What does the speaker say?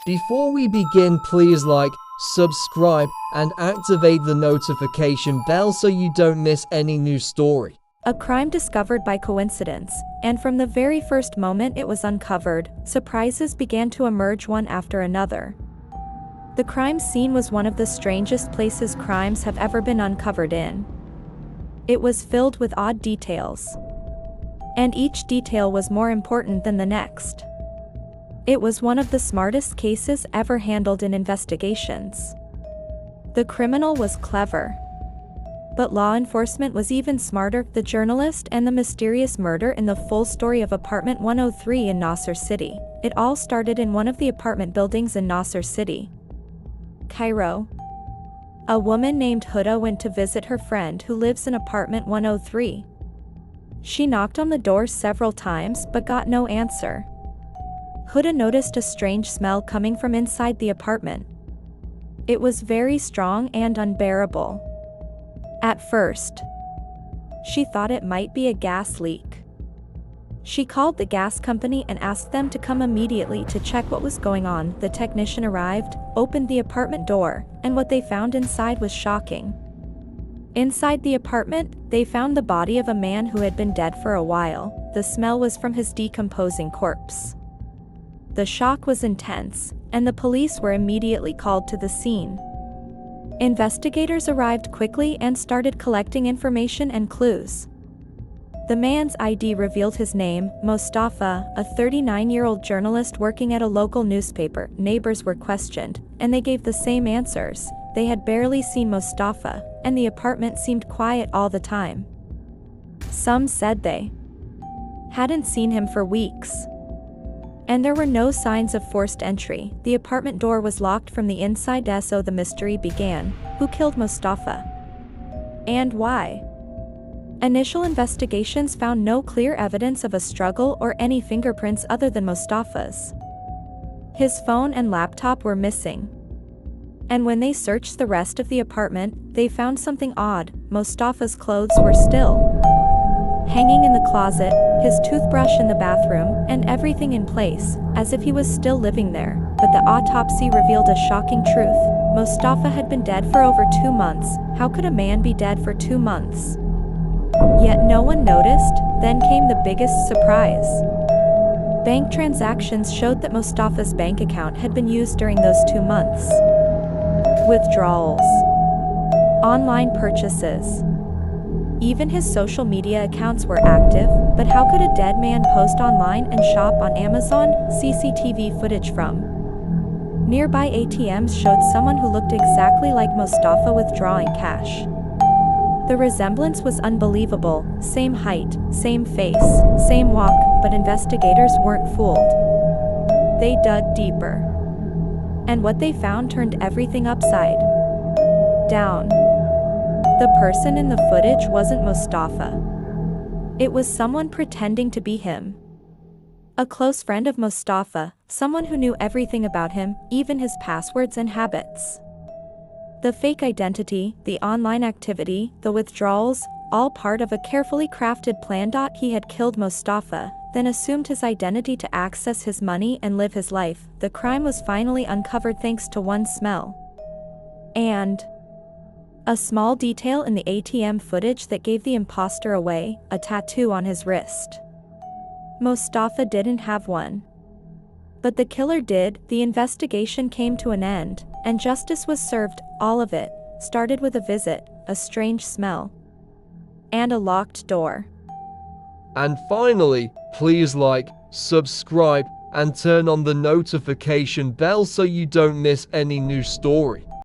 Before we begin, please like, subscribe, and activate the notification bell so you don't miss any new story. A crime discovered by coincidence, and from the very first moment it was uncovered, surprises began to emerge one after another. The crime scene was one of the strangest places crimes have ever been uncovered in. It was filled with odd details, and each detail was more important than the next. It was one of the smartest cases ever handled in investigations. The criminal was clever, but law enforcement was even smarter. The journalist and the mysterious murder in the full story of apartment 103 in Nasr City. It all started in one of the apartment buildings in Nasr City, Cairo. A woman named Huda went to visit her friend who lives in apartment 103. She knocked on the door several times but got no answer. Huda noticed a strange smell coming from inside the apartment. It was very strong and unbearable. At first, she thought it might be a gas leak. She called the gas company and asked them to come immediately to check what was going on. The technician arrived, opened the apartment door, and what they found inside was shocking. Inside the apartment, they found the body of a man who had been dead for a while. The smell was from his decomposing corpse. The shock was intense, and the police were immediately called to the scene. Investigators arrived quickly and started collecting information and clues. The man's ID revealed his name, Mustafa, a 39-year-old journalist working at a local newspaper. Neighbors were questioned, and they gave the same answers. They had barely seen Mustafa, and the apartment seemed quiet all the time. Some said they hadn't seen him for weeks, and there were no signs of forced entry. The apartment door was locked from the inside, so the mystery began. Who killed Mustafa? And why? Initial investigations found no clear evidence of a struggle or any fingerprints other than Mustafa's. His phone and laptop were missing. And when they searched the rest of the apartment, they found something odd. Mustafa's clothes were still hanging in the closet, his toothbrush in the bathroom, and everything in place, as if he was still living there. But the autopsy revealed a shocking truth. Mustafa had been dead for over 2 months. How could a man be dead for 2 months? Yet no one noticed. Then came the biggest surprise. Bank transactions showed that Mustafa's bank account had been used during those 2 months. Withdrawals, online purchases, even his social media accounts were active. But how could a dead man post online and shop on Amazon? CCTV footage from nearby ATMs showed someone who looked exactly like Mustafa withdrawing cash. The resemblance was unbelievable. Same height, same face, same walk, but investigators weren't fooled. They dug deeper, and what they found turned everything upside down. The person in the footage wasn't Mustafa. It was someone pretending to be him. A close friend of Mustafa, someone who knew everything about him, even his passwords and habits. The fake identity, the online activity, the withdrawals, all part of a carefully crafted plan. He had killed Mustafa, then assumed his identity to access his money and live his life. The crime was finally uncovered thanks to one smell and a small detail in the ATM footage that gave the imposter away: a tattoo on his wrist. Mustafa didn't have one, but the killer did. The investigation came to an end, and justice was served. All of it started with a visit, a strange smell, and a locked door. And finally, please like, subscribe, and turn on the notification bell so you don't miss any new story.